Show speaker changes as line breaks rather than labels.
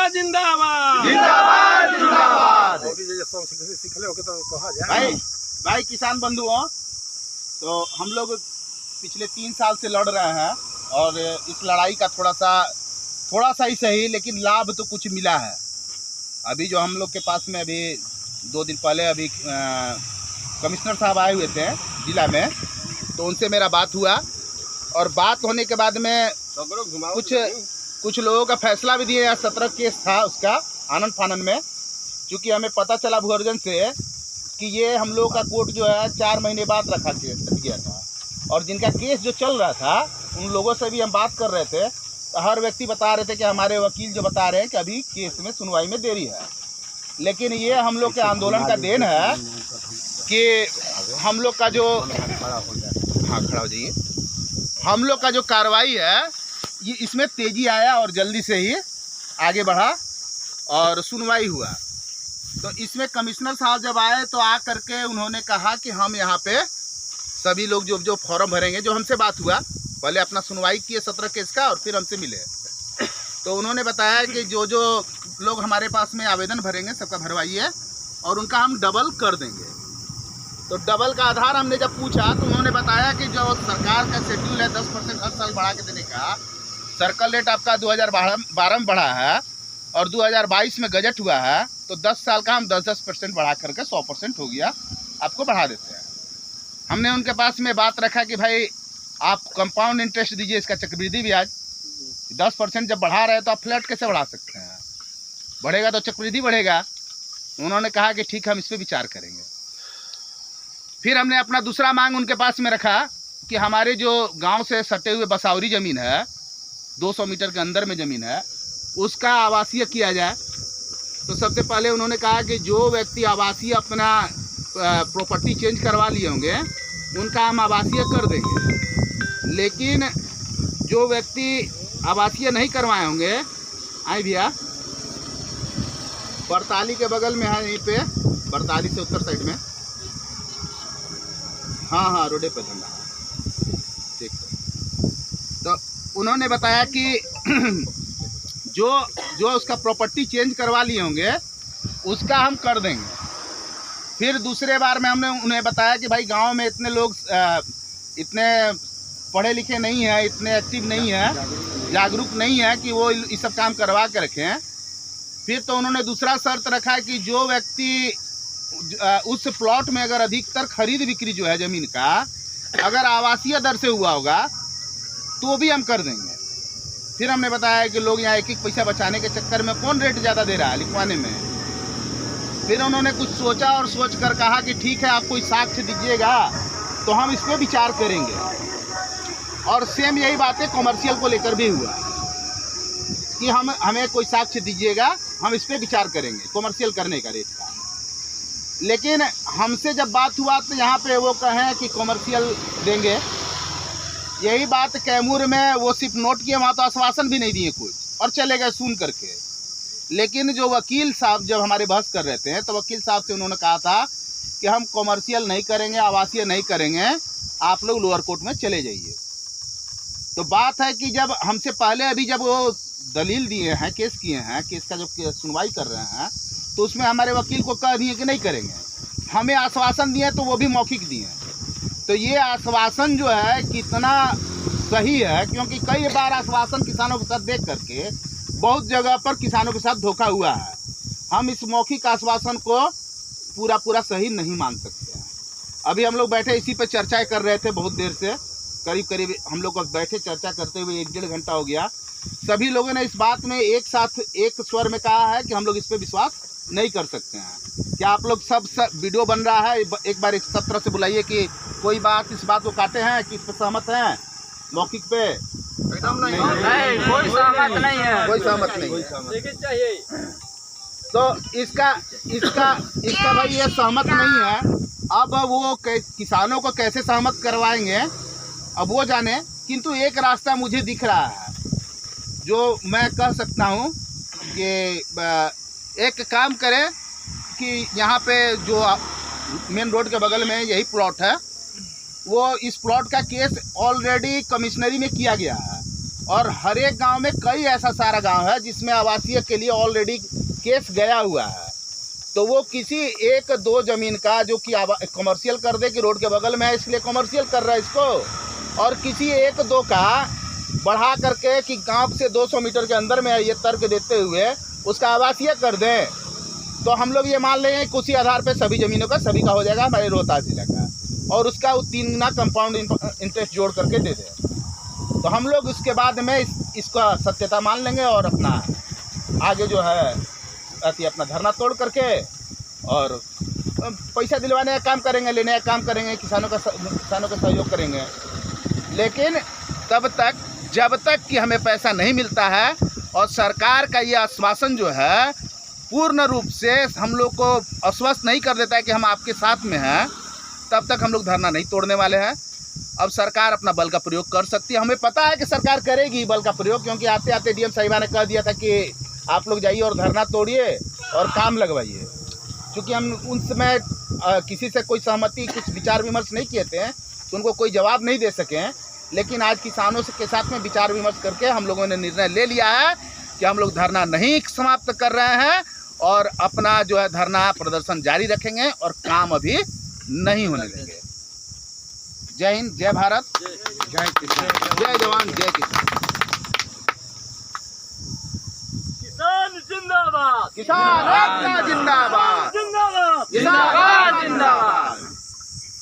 जनता जिंदाबाद
जिंदाबाद जिंदाबाद।
भाई किसान बंधुओं, तो हम लोग पिछले 3 साल से लड़ रहे हैं और इस लड़ाई का थोड़ा सा ही सही, लेकिन लाभ तो कुछ मिला है। अभी जो हम लोग के पास में अभी 2 दिन पहले अभी कमिश्नर साहब आए हुए थे जिला में, तो उनसे मेरा बात हुआ और बात होने के बाद में कुछ लोगों का फैसला भी दिए। 17 केस था उसका आनंद फानन में, क्योंकि हमें पता चला भूअर्जन से कि ये हम लोग का कोर्ट जो है 4 महीने बाद रखा गया था, और जिनका केस जो चल रहा था उन लोगों से भी हम बात कर रहे थे, तो हर व्यक्ति बता रहे थे कि हमारे वकील जो बता रहे हैं कि अभी केस में सुनवाई में देरी है। लेकिन ये हम लोग के आंदोलन का देन है कि हम लोग का जो खड़ा हो जाइए, हम लोग का जो कार्रवाई है ये इसमें तेज़ी आया और जल्दी से ही आगे बढ़ा और सुनवाई हुआ। तो इसमें कमिश्नर साहब जब आए तो आ करके उन्होंने कहा कि हम यहाँ पे सभी लोग जो फॉर्म भरेंगे, जो हमसे बात हुआ, पहले अपना सुनवाई किए 17 केस का और फिर हमसे मिले, तो उन्होंने बताया कि जो लोग हमारे पास में आवेदन भरेंगे सबका भरवाइए और उनका हम डबल कर देंगे। तो डबल का आधार हमने जब पूछा तो उन्होंने बताया कि जो सरकार का शेड्यूल है 10% हर साल बढ़ा के देने का, सर्कल रेट आपका 2012 में बढ़ा है और 2022 में गजट हुआ है, तो 10 साल का हम 10% बढ़ा करके 100% हो गया, आपको बढ़ा देते हैं। हमने उनके पास में बात रखा कि भाई आप कंपाउंड इंटरेस्ट दीजिए, इसका चक्रवृद्धि ब्याज 10% जब बढ़ा रहे हैं तो आप फ्लैट कैसे बढ़ा सकते हैं, बढ़ेगा तो चक्रवृद्धि बढ़ेगा। उन्होंने कहा कि ठीक, हम इस पर विचार करेंगे। फिर हमने अपना दूसरा मांग उनके पास में रखा कि हमारे जो गांव से सटे हुए बसावरी ज़मीन है, 200 मीटर के अंदर में ज़मीन है, उसका आवासीय किया जाए। तो सबसे पहले उन्होंने कहा कि जो व्यक्ति आवासीय अपना प्रॉपर्टी चेंज करवा लिए होंगे उनका हम आवासीय कर देंगे, लेकिन जो व्यक्ति आवासीय नहीं करवाए होंगे, आए भैया, बरताली के बगल में है, यहीं पे बरताली से उत्तर साइड में, हाँ रोडे पे धंधा, ठीक है। तो उन्होंने बताया कि जो उसका प्रॉपर्टी चेंज करवा लिए होंगे उसका हम कर देंगे। फिर दूसरे बार में हमने उन्हें बताया कि भाई गांव में इतने लोग इतने पढ़े लिखे नहीं हैं, इतने एक्टिव नहीं हैं, जागरूक नहीं है कि वो ये सब काम करवा के रखें। फिर तो उन्होंने दूसरा शर्त रखा कि जो व्यक्ति उस प्लॉट में अगर अधिकतर खरीद बिक्री जो है ज़मीन का अगर आवासीय दर से हुआ होगा तो भी हम कर देंगे। फिर हमने बताया कि लोग यहाँ एक पैसा बचाने के चक्कर में कौन रेट ज़्यादा दे रहा है लिखवाने में। फिर उन्होंने कुछ सोचा और सोच कर कहा कि ठीक है, आप कोई साक्ष्य दीजिएगा तो हम इस पर विचार करेंगे। और सेम यही बातें कॉमर्शियल को लेकर भी हुआ कि हमें कोई साक्ष्य दीजिएगा, हम इस पर विचार करेंगे कॉमर्शियल करने का रेट का। लेकिन हमसे जब बात हुआ तो यहाँ पे वो कहें कि कॉमर्शियल देंगे। यही बात कैमूर में वो सिर्फ नोट किए, वहाँ तो आश्वासन भी नहीं दिए कुछ, और चले गए सुन करके। लेकिन जो वकील साहब जब हमारे बहस कर रहे थे तो वकील साहब से उन्होंने कहा था कि हम कॉमर्शियल नहीं करेंगे, आवासीय नहीं करेंगे, आप लोग लोअर कोर्ट में चले जाइए। तो बात है कि जब हमसे पहले अभी जब वो दलील दिए हैं, केस किए हैं, केस का जो सुनवाई कर रहे हैं, तो उसमें हमारे वकील को कह दिए कि नहीं करेंगे। हमें आश्वासन दिए तो वो भी मौखिक दिए। तो ये आश्वासन जो है कितना सही है, क्योंकि कई बार आश्वासन किसानों के साथ देख करके बहुत जगह पर किसानों के साथ धोखा हुआ है। हम इस मौखिक आश्वासन को पूरा सही नहीं मान सकते हैं। अभी हम लोग बैठे इसी पर चर्चा कर रहे थे बहुत देर से, करीब हम लोग बैठे चर्चा करते हुए 1-1.5 घंटा हो गया। सभी लोगों ने इस बात में एक साथ एक स्वर में कहा है कि हम लोग इस पर विश्वास नहीं कर सकते हैं। क्या आप लोग सब वीडियो बन रहा है, एक बार सब तरह से बुलाइए कि कोई बात इस बात को काटे हैं कि इस पर सहमत हैं मौखिक पे?
एकदम नहीं, कोई सहमत नहीं है,
कोई सहमत नहीं चाहिए। तो इसका भाई ये सहमत नहीं है। अब वो किसानों को कैसे सहमत करवाएंगे अब वो जाने, किंतु एक रास्ता मुझे दिख रहा है जो मैं कह सकता हूँ कि एक काम करें कि यहाँ पे जो मेन रोड के बगल में यही प्लॉट है, वो इस प्लॉट का केस ऑलरेडी कमिश्नरी में किया गया है और हर एक गांव में कई ऐसा सारा गांव है जिसमें आवासीय के लिए ऑलरेडी केस गया हुआ है। तो वो किसी एक दो ज़मीन का जो कि कमर्शियल कर दे कि रोड के बगल में है इसलिए कमर्शियल कर रहा है इसको, और किसी एक दो का बढ़ा करके कि गांव से 200 मीटर के अंदर में है ये तर्क देते हुए उसका आवासीय कर दें, तो हम लोग ये मान लेंगे कि उसी आधार पे सभी ज़मीनों का सभी का हो जाएगा हमारे रोहतास जिला का, और उसका 3 गुना कंपाउंड इंटरेस्ट जोड़ करके दे दें। तो हम लोग इसके बाद में इसका सत्यता मान लेंगे और अपना आगे जो है अपना धरना तोड़ करके और पैसा दिलवाने का काम करेंगे, लेने का काम करेंगे, किसानों का सहयोग करेंगे। लेकिन तब तक जब तक कि हमें पैसा नहीं मिलता है और सरकार का ये आश्वासन जो है पूर्ण रूप से हम लोग को आश्वस्त नहीं कर देता है कि हम आपके साथ में हैं, तब तक हम लोग धरना नहीं तोड़ने वाले हैं। अब सरकार अपना बल का प्रयोग कर सकती है, हमें पता है कि सरकार करेगी बल का प्रयोग, क्योंकि आते आते डीएम साहिबा ने कह दिया था कि आप लोग जाइए और धरना तोड़िए और काम लगवाइए। क्योंकि हम उन समय किसी से कोई सहमति कुछ विचार विमर्श नहीं किए थे तो उनको कोई जवाब नहीं दे सके, लेकिन आज किसानों के साथ में विचार विमर्श करके हम लोगों ने निर्णय ले लिया है कि हम लोग धरना नहीं समाप्त कर रहे हैं और अपना जो है धरना प्रदर्शन जारी रखेंगे और काम अभी नहीं होने देंगे। जय हिंद, जय भारत, जय किसान, जय जवान, जय किसान।
किसान जिंदाबाद,
किसान जिंदाबाद,
जिंदाबाद,
किसान जिंदाबाद।